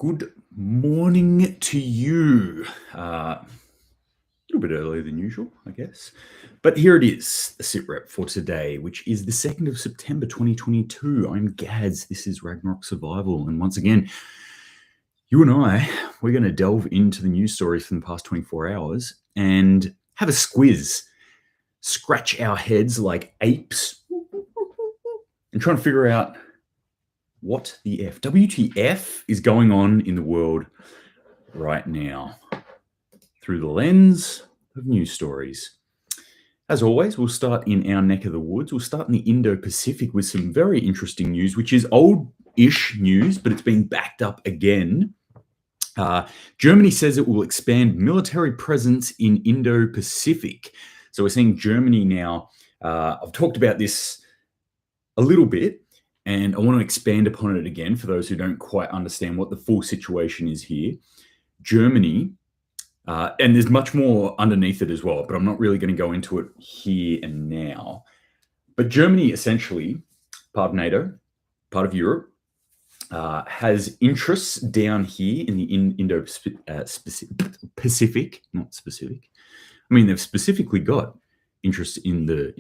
Good morning to you. A little bit earlier than usual, I guess. But here it is, the SitRep for today, which is the 2nd of September 2022. I'm Gads. This is Ragnarok Survival. And once again, you and I, we're going to delve into the news stories from the past 24 hours and have a squiz, scratch our heads like apes, and try and figure out what the F, WTF is going on in the world right now through the lens of news stories. As always, we'll start in our neck of the woods. We'll start in the Indo-Pacific with some very interesting news, which is old-ish news, but it's been backed up again. Germany says it will expand military presence in Indo-Pacific. So we're seeing Germany now. I've talked about this a little bit, and I want to expand upon it again for those who don't quite understand what the full situation is here. Germany, and there's much more underneath it as well, but I'm not really going to go into it here and now. But Germany, essentially, part of NATO, part of Europe, has interests down here in the Indo-Pacific, not specific. I mean, they've specifically got interests in the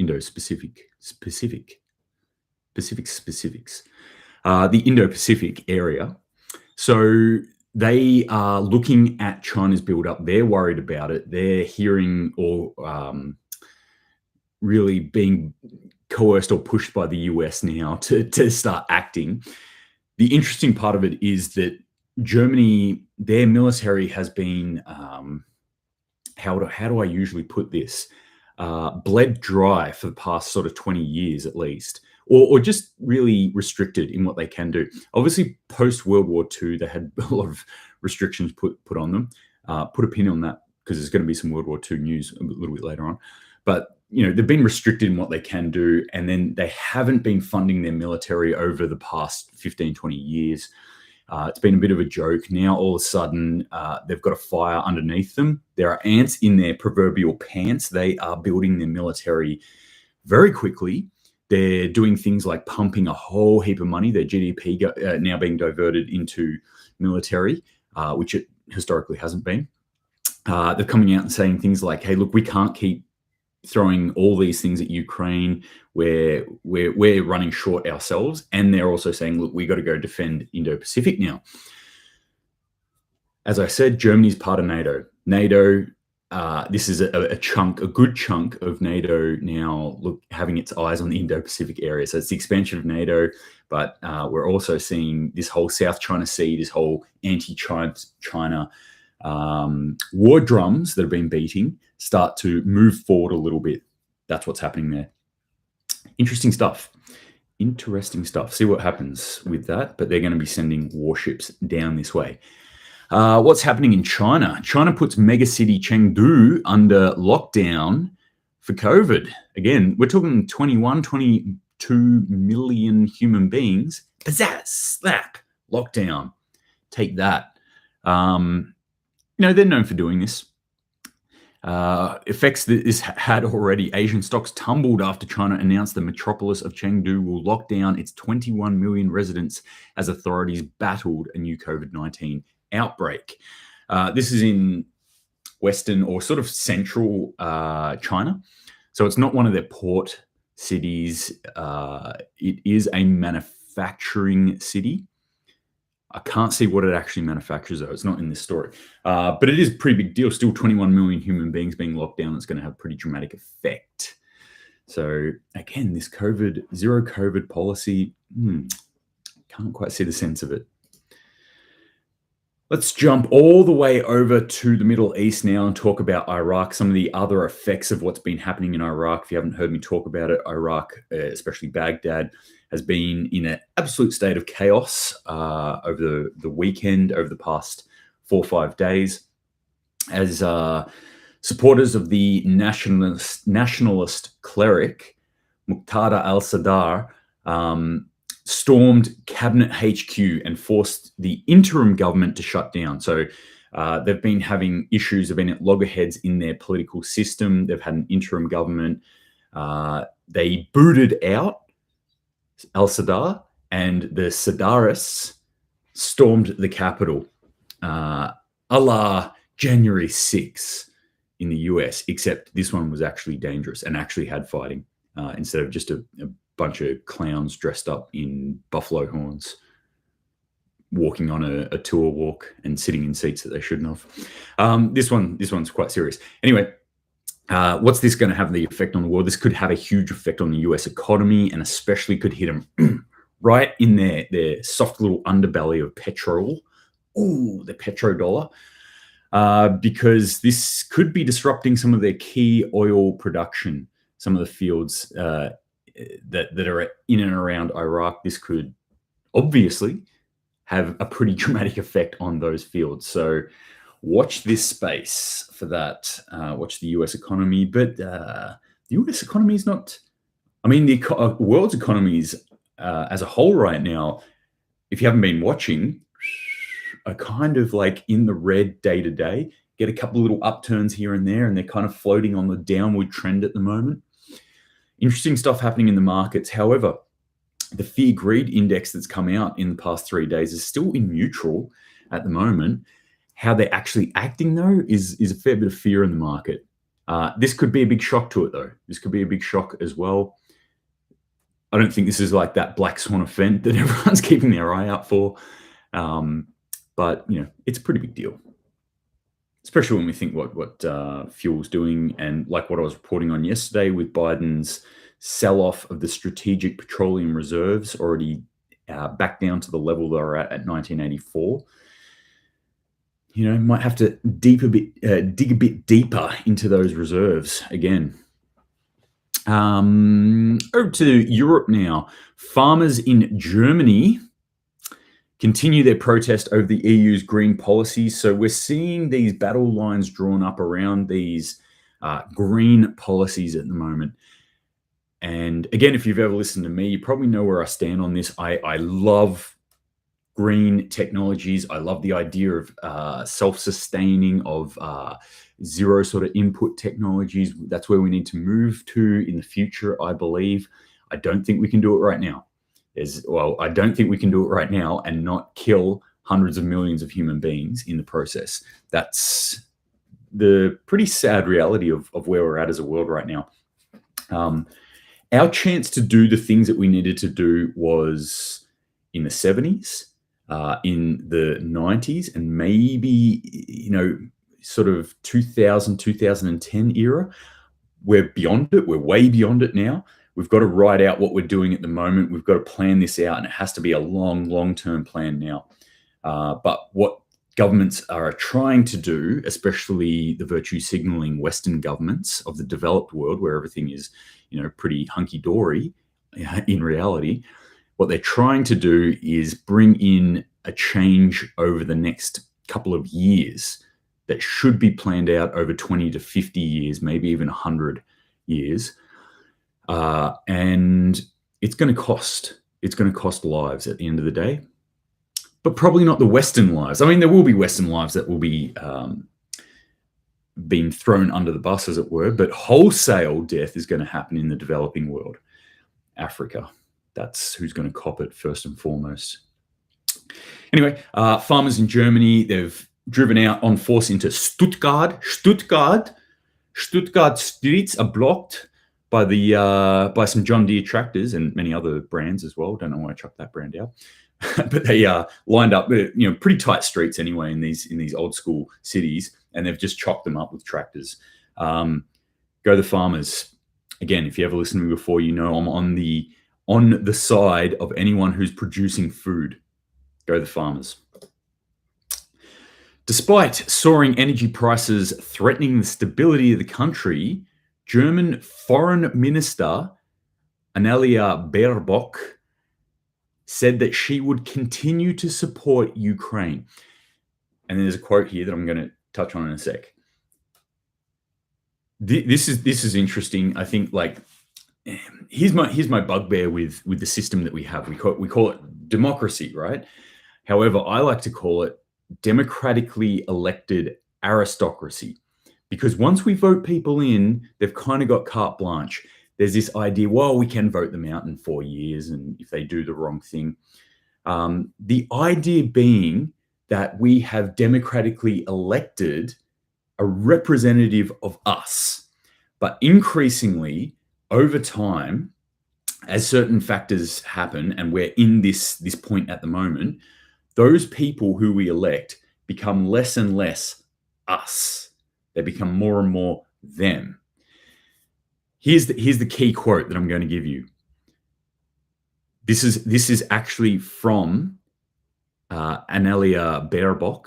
specifics, the Indo-Pacific area. So they are looking at China's build-up. They're worried about it. They're hearing or really being coerced or pushed by the US now to start acting. The interesting part of it is that Germany, their military has been, how do I usually put this? Bled dry for the past sort of 20 years at least. Or just really restricted in what they can do. Obviously, post-World War II, they had a lot of restrictions put on them. Put a pin on that because there's going to be some World War II news a little bit later on. But, you know, they've been restricted in what they can do, and then they haven't been funding their military over the past 15, 20 years. It's been a bit of a joke. Now, all of a sudden, they've got a fire underneath them. There are ants in their proverbial pants. They are building their military very quickly. They're doing things like pumping a whole heap of money. Their GDP now being diverted into military, which it historically hasn't been. They're coming out and saying things like, hey, look, we can't keep throwing all these things at Ukraine. We're running short ourselves. And they're also saying, look, we got to go defend Indo-Pacific now. As I said, Germany's part of NATO. NATO, this is a good chunk of NATO now having its eyes on the Indo-Pacific area. So it's the expansion of NATO, but we're also seeing this whole South China Sea, this whole anti-China war drums that have been beating start to move forward a little bit. That's what's happening there. Interesting stuff. See what happens with that. But they're going to be sending warships down this way. What's happening in China? China puts megacity Chengdu under lockdown for COVID. Again, we're talking 22 million human beings. Pizzazz, slap, lockdown. Take that. They're known for doing this. Effects that this had already. Asian stocks tumbled after China announced the metropolis of Chengdu will lock down its 21 million residents as authorities battled a new COVID-19 outbreak. This is in western or sort of central China. So it's not one of their port cities. It is a manufacturing city. I can't see what it actually manufactures, though. It's not in this story. But it is a pretty big deal. Still 21 million human beings being locked down. It's going to have a pretty dramatic effect. So, again, this zero COVID policy, can't quite see the sense of it. Let's jump all the way over to the Middle East now and talk about Iraq, some of the other effects of what's been happening in Iraq. If you haven't heard me talk about it, Iraq, especially Baghdad, has been in an absolute state of chaos over the weekend, over the past 4 or 5 days, as supporters of the nationalist cleric, Muqtada al-Sadr, stormed Cabinet HQ and forced the interim government to shut down. So they've been having issues, they've been at loggerheads in their political system. They've had an interim government. They booted out al-Sadr, and the Sadrists stormed the capital. a la January 6th in the US, except this one was actually dangerous and actually had fighting instead of just a bunch of clowns dressed up in buffalo horns walking on a tour walk and sitting in seats that they shouldn't have. This one's quite serious. Anyway, what's this going to have the effect on the world? This could have a huge effect on the US economy, and especially could hit them right in their soft little underbelly of petrol. Ooh, the petrodollar. Because this could be disrupting some of their key oil production, some of the fields that are in and around Iraq. This could obviously have a pretty dramatic effect on those fields. So watch this space for that. Watch the US economy. But the US economy is not, I mean, the world's economies as a whole right now, if you haven't been watching, are kind of like in the red day to day. Get a couple of little upturns here and there, and they're kind of floating on the downward trend at the moment. Interesting stuff happening in the markets. However, the fear greed index that's come out in the past 3 days is still in neutral at the moment. How they're actually acting, though, is a fair bit of fear in the market. This could be a big shock to it, though. This could be a big shock as well. I don't think this is like that black swan event that everyone's keeping their eye out for. But, it's a pretty big deal, especially when we think what fuel's doing, and like what I was reporting on yesterday with Biden's sell-off of the strategic petroleum reserves, already back down to the level they were at 1984. Might have to dig a bit deeper into those reserves again. Over to Europe now. Farmers in Germany continue their protest over the EU's green policies. So we're seeing these battle lines drawn up around these green policies at the moment. And again, if you've ever listened to me, you probably know where I stand on this. I love green technologies. I love the idea of self-sustaining, of zero sort of input technologies. That's where we need to move to in the future, I believe. I don't think we can do it right now. I don't think we can do it right now and not kill hundreds of millions of human beings in the process. That's the pretty sad reality of where we're at as a world right now. Our chance to do the things that we needed to do was in the 70s, in the 90s, and maybe, sort of 2010 era. We're beyond it. We're way beyond it now. We've got to write out what we're doing at the moment. We've got to plan this out, and it has to be a long-term plan now. But what governments are trying to do, especially the virtue signaling Western governments of the developed world, where everything is, pretty hunky-dory in reality, what they're trying to do is bring in a change over the next couple of years that should be planned out over 20 to 50 years, maybe even 100 years. And it's going to cost. It's going to cost lives at the end of the day, but probably not the Western lives. I mean, there will be Western lives that will be being thrown under the bus, as it were, but wholesale death is going to happen in the developing world. Africa, that's who's going to cop it first and foremost. Anyway, farmers in Germany, they've driven out on force into Stuttgart. Stuttgart streets are blocked by some John Deere tractors and many other brands as well. Don't know why I chucked that brand out, but they lined up, pretty tight streets anyway in these old school cities, and they've just chopped them up with tractors. Go the farmers. Again, if you ever listened to me before, I'm on the side of anyone who's producing food. Go the farmers. Despite soaring energy prices threatening the stability of the country, German Foreign Minister Annalena Baerbock said that she would continue to support Ukraine. And there's a quote here that I'm going to touch on in a sec. This is interesting. I think, here's my bugbear with the system that we have. We call it democracy, right? However, I like to call it democratically elected aristocracy, because once we vote people in, they've kind of got carte blanche. There's this idea, well, we can vote them out in 4 years, and if they do the wrong thing. The idea being that we have democratically elected a representative of us. But increasingly, over time, as certain factors happen, and we're in this point at the moment, those people who we elect become less and less us. They become more and more them. Here's the key quote that I'm going to give you. This is actually from Annalena Baerbock,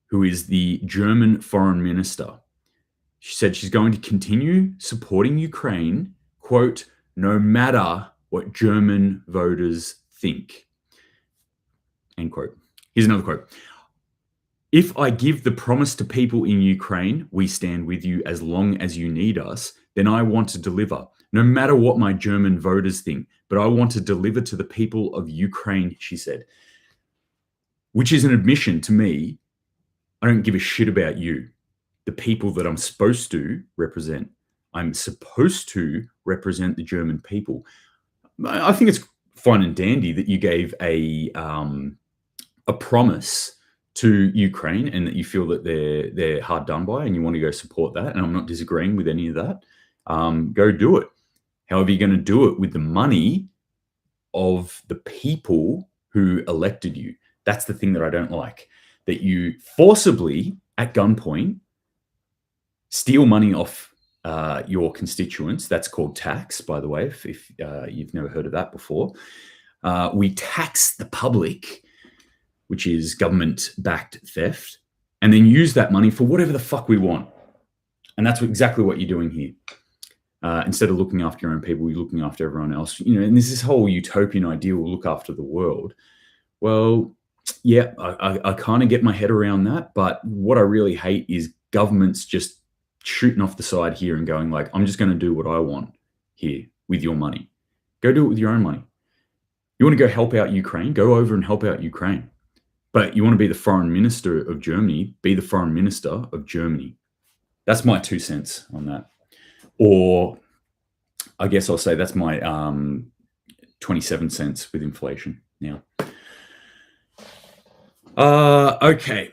who is the German foreign minister. She said she's going to continue supporting Ukraine, quote, no matter what German voters think, end quote. Here's another quote. If I give the promise to people in Ukraine, we stand with you as long as you need us, then I want to deliver, no matter what my German voters think, but I want to deliver to the people of Ukraine, she said, which is an admission to me. I don't give a shit about you, the people that I'm supposed to represent. I'm supposed to represent the German people. I think it's fine and dandy that you gave a promise to Ukraine and that you feel that they're hard done by and you want to go support that. And I'm not disagreeing with any of that. Go do it. However, you're going to do it with the money of the people who elected you. That's the thing that I don't like, that you forcibly, at gunpoint, steal money off your constituents. That's called tax, by the way, if you've never heard of that before. We tax the public, which is government-backed theft, and then use that money for whatever the fuck we want. And that's exactly what you're doing here. Instead of looking after your own people, you're looking after everyone else. You know, and there's this whole utopian idea, we'll look after the world. Well, yeah, I kind of get my head around that. But what I really hate is governments just shooting off the side here and going like, I'm just going to do what I want here with your money. Go do it with your own money. You want to go help out Ukraine? Go over and help out Ukraine. But you want to be the foreign minister of Germany, be the foreign minister of Germany. That's my 2 cents on that. Or I guess I'll say that's my 27 cents with inflation now. Okay.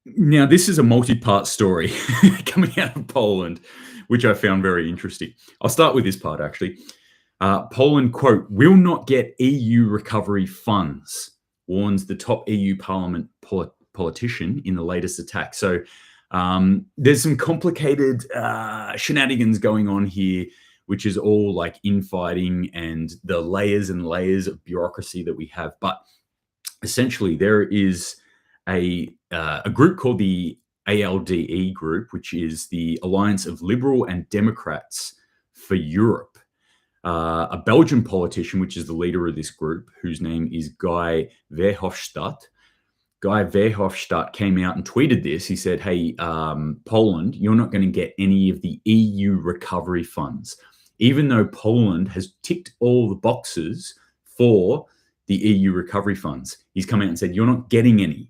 Now, this is a multi-part story coming out of Poland, which I found very interesting. I'll start with this part, actually. Poland, quote, will not get EU recovery funds, warns the top EU Parliament politician in the latest attack. So there's some complicated shenanigans going on here, which is all like infighting and the layers and layers of bureaucracy that we have. But essentially, there is a group called the ALDE group, which is the Alliance of Liberal and Democrats for Europe. A Belgian politician, which is the leader of this group, whose name is Guy Verhofstadt. Guy Verhofstadt came out and tweeted this. He said, hey, Poland, you're not going to get any of the EU recovery funds, even though Poland has ticked all the boxes for the EU recovery funds. He's come out and said, you're not getting any.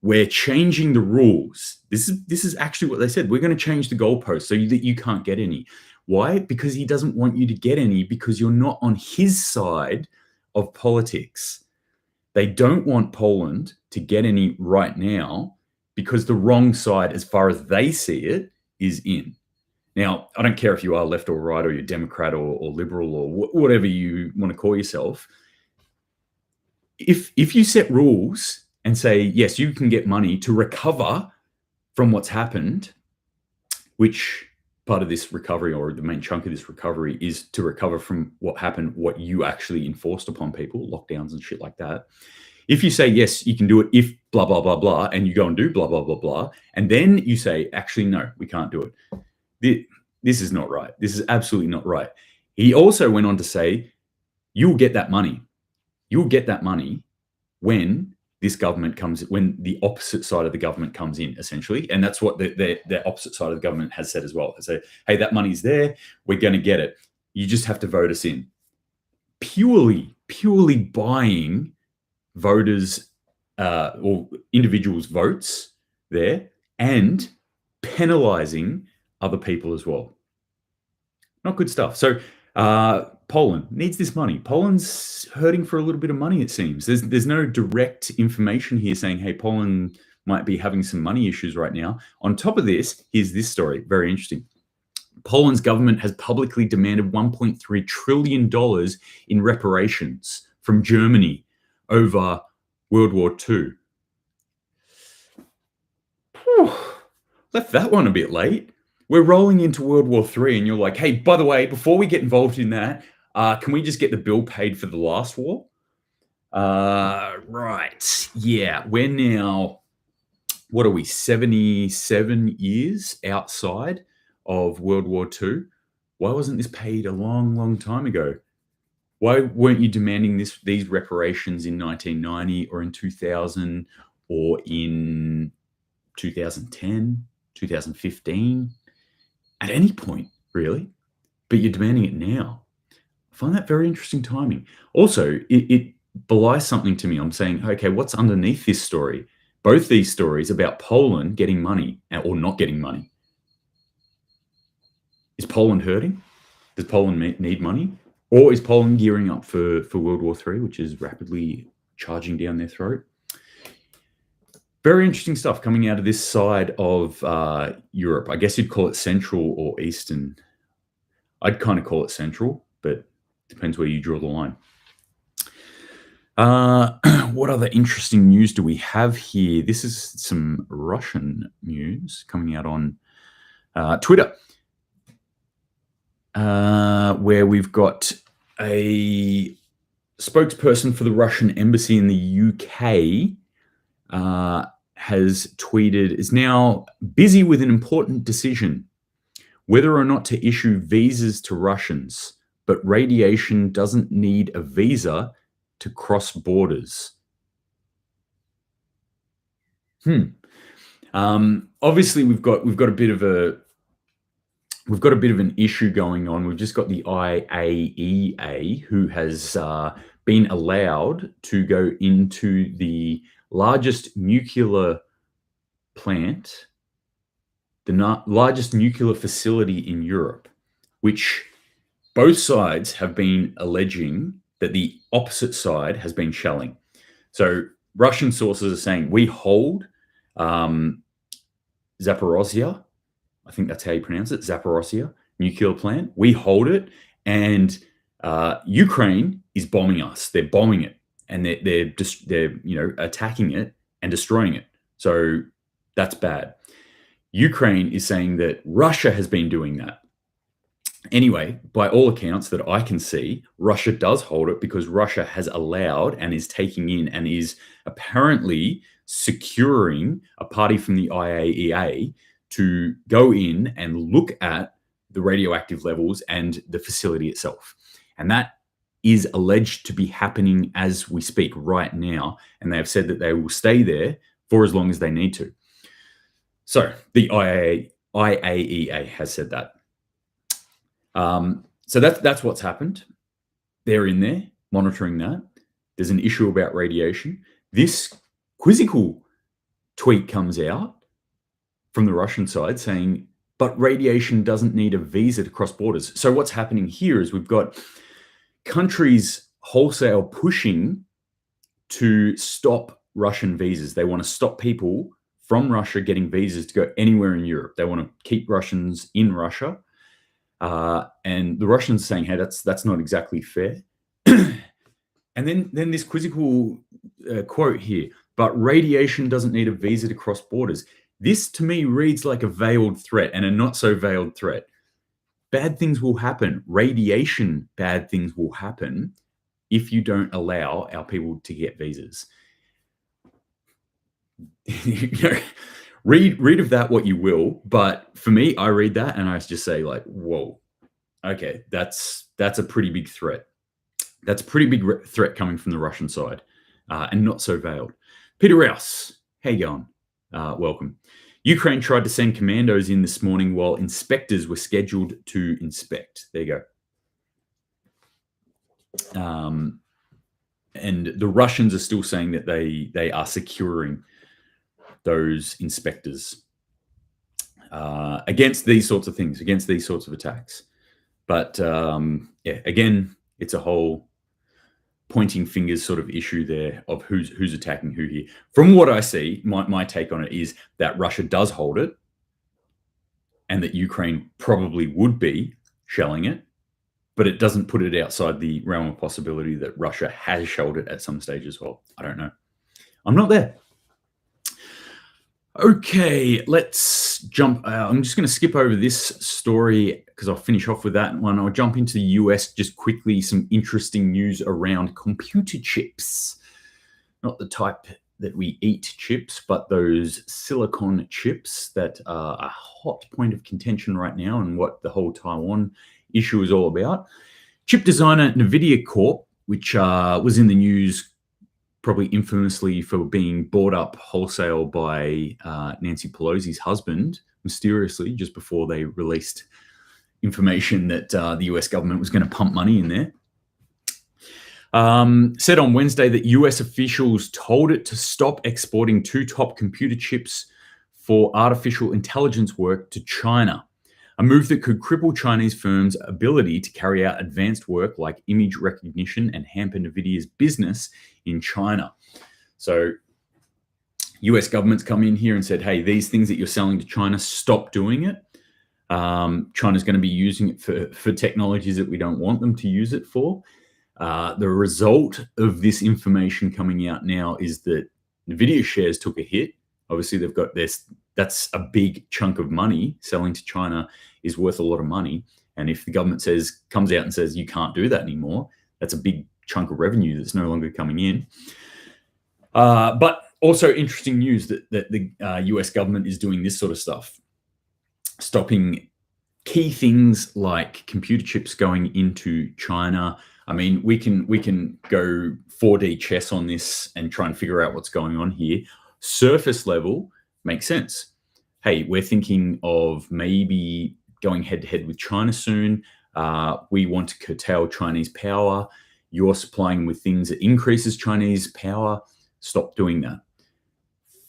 We're changing the rules. This is actually what they said. We're going to change the goalposts so that you can't get any. Why? Because he doesn't want you to get any, because you're not on his side of politics. They don't want Poland to get any right now because the wrong side, as far as they see it, is in. Now, I don't care if you are left or right, or you're Democrat or liberal or whatever you want to call yourself. If you set rules and say, yes, you can get money to recover from what's happened, which part of this recovery, or the main chunk of this recovery, is to recover from what happened, what you actually enforced upon people, lockdowns and shit like that. If you say, yes, you can do it if blah, blah, blah, blah, and you go and do blah, blah, blah, blah, and then you say, actually, no, we can't do it. This is not right. This is absolutely not right. He also went on to say, you'll get that money. You'll get that money when this government comes, when the opposite side of the government comes in, essentially. And that's what the opposite side of the government has said as well. They say, hey, that money's there. We're going to get it. You just have to vote us in. Purely buying voters or individuals' votes there and penalizing other people as well. Not good stuff. So Poland needs this money. Poland's hurting for a little bit of money, it seems. There's no direct information here saying, hey, Poland might be having some money issues right now. On top of this, here's this story, very interesting. Poland's government has publicly demanded $1.3 trillion in reparations from Germany over World War II. Whew, left that one a bit late. We're rolling into World War III, and you're like, hey, by the way, before we get involved in that, can we just get the bill paid for the last war? Right. Yeah, we're now, what are we, 77 years outside of World War II? Why wasn't this paid a long, long time ago? Why weren't you demanding these reparations in 1990 or in 2000 or in 2010, 2015? At any point, really? But you're demanding it now. I find that very interesting timing. Also, it belies something to me. I'm saying, okay, what's underneath this story? Both these stories about Poland getting money or not getting money. Is Poland hurting? Does Poland need money? Or is Poland gearing up for World War III, which is rapidly charging down their throat? Very interesting stuff coming out of this side of Europe. I guess you'd call it Central or Eastern. I'd kind of call it Central, but depends where you draw the line. What other interesting news do we have here? This is some Russian news coming out on Twitter, where we've got a spokesperson for the Russian embassy in the UK has tweeted, is now busy with an important decision, whether or not to issue visas to Russians, but radiation doesn't need a visa to cross borders. Obviously, we've got a bit of an issue going on. We've just got the IAEA, who has been allowed to go into the largest nuclear plant, the largest nuclear facility in Europe, which both sides have been alleging that the opposite side has been shelling. So Russian sources are saying, we hold Zaporozhye, I think that's how you pronounce it, Zaporozhye nuclear plant. We hold it, and Ukraine is bombing us. They're bombing it, and they're attacking it and destroying it. So that's bad. Ukraine is saying that Russia has been doing that. Anyway, by all accounts that I can see, Russia does hold it because Russia has allowed and is taking in and is apparently securing a party from the IAEA to go in and look at the radioactive levels and the facility itself. And that is alleged to be happening as we speak right now. And they have said that they will stay there for as long as they need to. So the IAEA has said that. So that's what's happened. They're in there monitoring that. There's an issue about radiation. This quizzical tweet comes out from the Russian side saying, but radiation doesn't need a visa to cross borders. So what's happening here is we've got countries wholesale pushing to stop Russian visas. They want to stop people from Russia getting visas to go anywhere in Europe. They want to keep Russians in Russia. And the Russians saying, hey, that's not exactly fair. And then this quizzical quote here, but radiation doesn't need a visa to cross borders. This to me reads like a veiled threat and a not so veiled threat. Bad things will happen. Radiation bad things will happen if you don't allow our people to get visas. Read of that what you will, but for me, I read that and I just say like, whoa, okay, that's a pretty big threat. That's a pretty big threat coming from the Russian side, and not so veiled. Peter Rouse, how you going? Welcome. Ukraine tried to send commandos in this morning while inspectors were scheduled to inspect. There you go. And the Russians are still saying that they are securing those inspectors against these sorts of things, against these sorts of attacks. But yeah, again, it's a whole pointing fingers sort of issue there of who's attacking who here. From what I see, my take on it is that Russia does hold it, and that Ukraine probably would be shelling it, but it doesn't put it outside the realm of possibility that Russia has shelled it at some stage as well. I don't know. I'm not there. Okay, let's jump. I'm just going to skip over this story because I'll finish off with that one. I'll jump into the US just quickly. Some interesting news around computer chips. Not the type that we eat chips, but those silicon chips that are a hot point of contention right now and what the whole Taiwan issue is all about. Chip designer NVIDIA Corp, which was in the news probably infamously for being bought up wholesale by Nancy Pelosi's husband, mysteriously, just before they released information that the US government was going to pump money in there. Said on Wednesday that US officials told it to stop exporting 2 top computer chips for artificial intelligence work to China, a move that could cripple Chinese firms' ability to carry out advanced work like image recognition and hamper NVIDIA's business in China. So US government's come in here and said, hey, these things that you're selling to China, stop doing it. China's going to be using it for technologies that we don't want them to use it for. The result of this information coming out now is that NVIDIA shares took a hit. Obviously, they've got this. That's a big chunk of money. Selling to China is worth a lot of money. And if the government comes out and says you can't do that anymore, that's a big chunk of revenue that's no longer coming in. But also interesting news that the US government is doing this sort of stuff, stopping key things like computer chips going into China. I mean, we can go 4D chess on this and try and figure out what's going on here. Surface level makes sense. Hey, we're thinking of maybe going head-to-head with China soon. We want to curtail Chinese power. You're supplying with things that increases Chinese power. Stop doing that.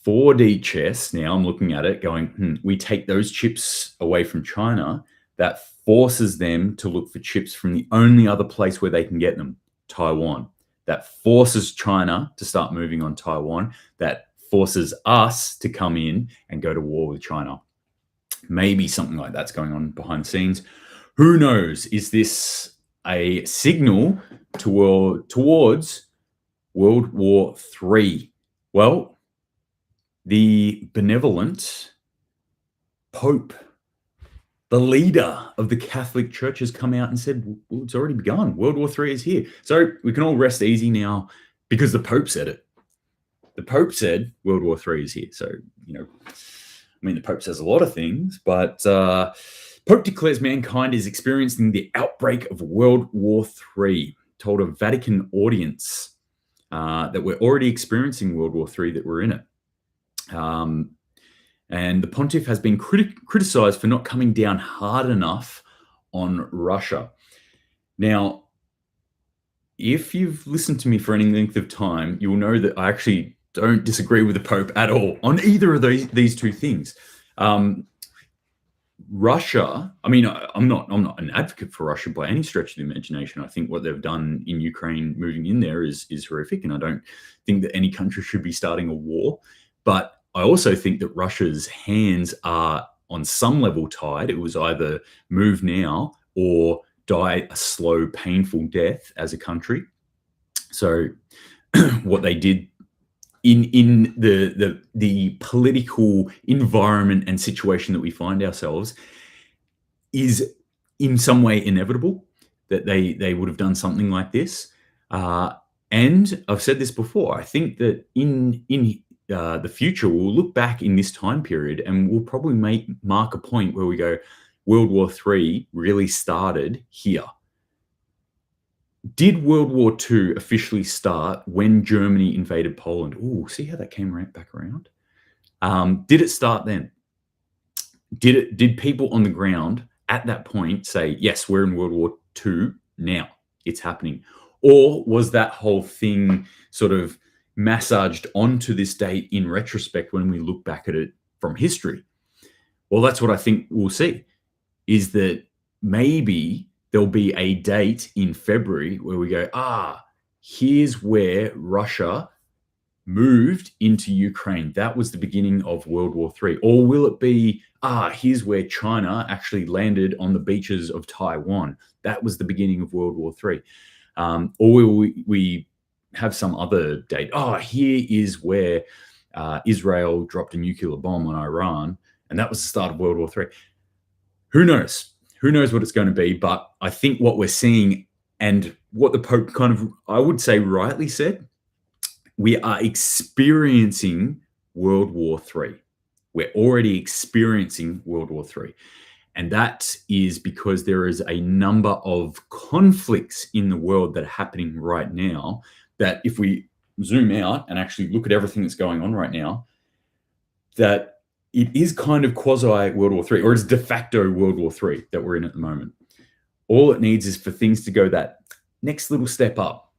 4D chess, now I'm looking at it going, we take those chips away from China. That forces them to look for chips from the only other place where they can get them, Taiwan. That forces China to start moving on Taiwan. That forces us to come in and go to war with China. Maybe something like that's going on behind the scenes. Who knows? Is this a signal towards World War III? Well, the benevolent Pope, the leader of the Catholic Church, has come out and said, well, it's already begun. World War III is here. So we can all rest easy now because the Pope said it. The Pope said World War III is here. So, the Pope says a lot of things, but Pope declares mankind is experiencing the outbreak of World War III, told a Vatican audience that we're already experiencing World War III, that we're in it. And the pontiff has been criticized for not coming down hard enough on Russia. Now, if you've listened to me for any length of time, you will know that I actually don't disagree with the Pope at all on either of these two things. Russia, I'm not an advocate for Russia by any stretch of the imagination. I think what they've done in Ukraine, moving in there, is horrific, and I don't think that any country should be starting a war. But I also think that Russia's hands are on some level tied. It was either move now or die a slow, painful death as a country. So what they did in the political environment and situation that we find ourselves is in some way inevitable, that they would have done something like this. And I've said this before, I think that in the future, we'll look back in this time period and we'll probably mark a point where we go, World War III really started here. Did World War II officially start when Germany invaded Poland? Oh, see how that came right back around? Did it start then? Did people on the ground at that point say, yes, we're in World War II now, it's happening? Or was that whole thing sort of massaged onto this date in retrospect when we look back at it from history? Well, that's what I think we'll see, is that maybe there'll be a date in February where we go, here's where Russia moved into Ukraine. That was the beginning of World War III. Or will it be, here's where China actually landed on the beaches of Taiwan. That was the beginning of World War III. Or will we have some other date? Here is where Israel dropped a nuclear bomb on Iran, and that was the start of World War III. Who knows? Who knows what it's going to be? But I think what we're seeing, and what the Pope kind of, I would say, rightly said, we are experiencing World War III. We're already experiencing World War III. And that is because there is a number of conflicts in the world that are happening right now that, if we zoom out and actually look at everything that's going on right now, that it is kind of quasi World War III, or it's de facto World War III that we're in at the moment. All it needs is for things to go that next little step up,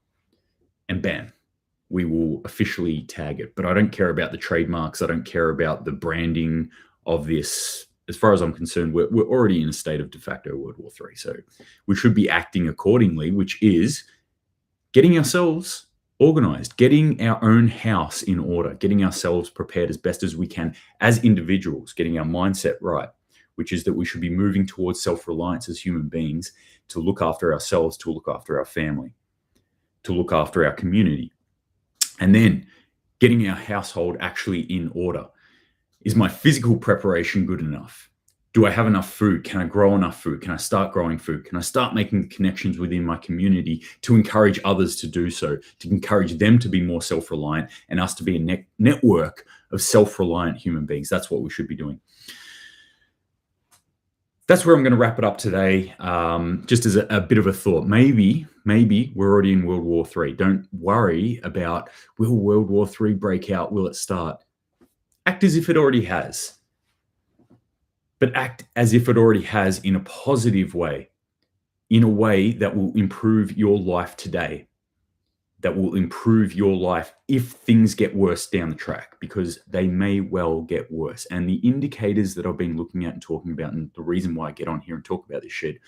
and bam, we will officially tag it. But I don't care about the trademarks. I don't care about the branding of this. As far as I'm concerned, we're already in a state of de facto World War III. So we should be acting accordingly, which is getting ourselves organized, getting our own house in order, getting ourselves prepared as best as we can as individuals, getting our mindset right, which is that we should be moving towards self-reliance as human beings, to look after ourselves, to look after our family, to look after our community. And then getting our household actually in order. Is my physical preparation good enough? Do I have enough food? Can I grow enough food? Can I start growing food? Can I start making the connections within my community to encourage others to do so, to encourage them to be more self-reliant, and us to be a network of self-reliant human beings? That's what we should be doing. That's where I'm going to wrap it up today. Just as a bit of a thought, maybe we're already in World War III. Don't worry about, will World War III break out? Will it start? Act as if it already has. But act as if it already has in a positive way, in a way that will improve your life today, that will improve your life if things get worse down the track, because they may well get worse. And the indicators that I've been looking at and talking about, and the reason why I get on here and talk about this shit,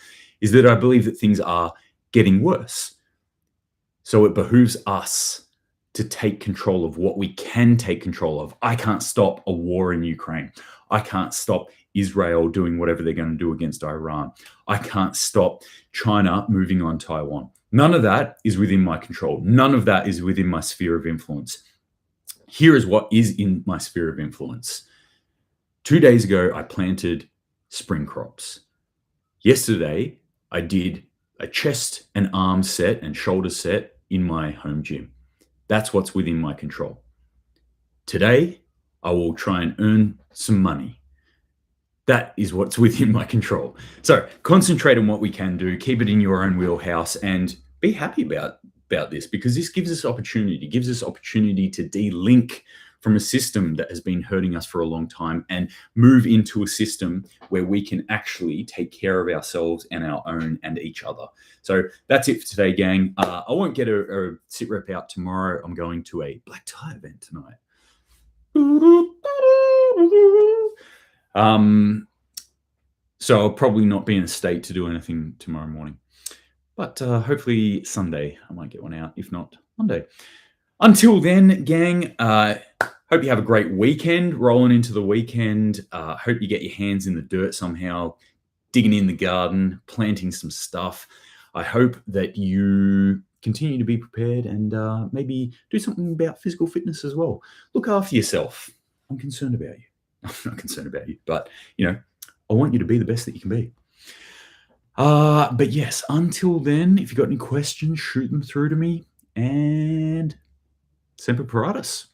is that I believe that things are getting worse. So it behooves us to take control of what we can take control of. I can't stop a war in Ukraine. I can't stop Israel doing whatever they're going to do against Iran. I can't stop China moving on Taiwan. None of that is within my control. None of that is within my sphere of influence. Here is what is in my sphere of influence. 2 days ago, I planted spring crops. Yesterday, I did a chest and arm set and shoulder set in my home gym. That's what's within my control. Today, I will try and earn some money. That is what's within my control. So concentrate on what we can do, keep it in your own wheelhouse, and be happy about this, because this gives us opportunity to de-link from a system that has been hurting us for a long time and move into a system where we can actually take care of ourselves and our own and each other. So that's it for today, gang. I won't get a SitRep out tomorrow. I'm going to a black tie event tonight. So I'll probably not be in a state to do anything tomorrow morning, but hopefully Sunday I might get one out, if not Monday. Until then, gang, hope you have a great weekend, rolling into the weekend. Hope you get your hands in the dirt somehow, digging in the garden, planting some stuff. I hope that you continue to be prepared and maybe do something about physical fitness as well. Look after yourself. I'm concerned about you. I'm not concerned about you, but, I want you to be the best that you can be. But yes, until then, if you've got any questions, shoot them through to me, and Semper Paratus.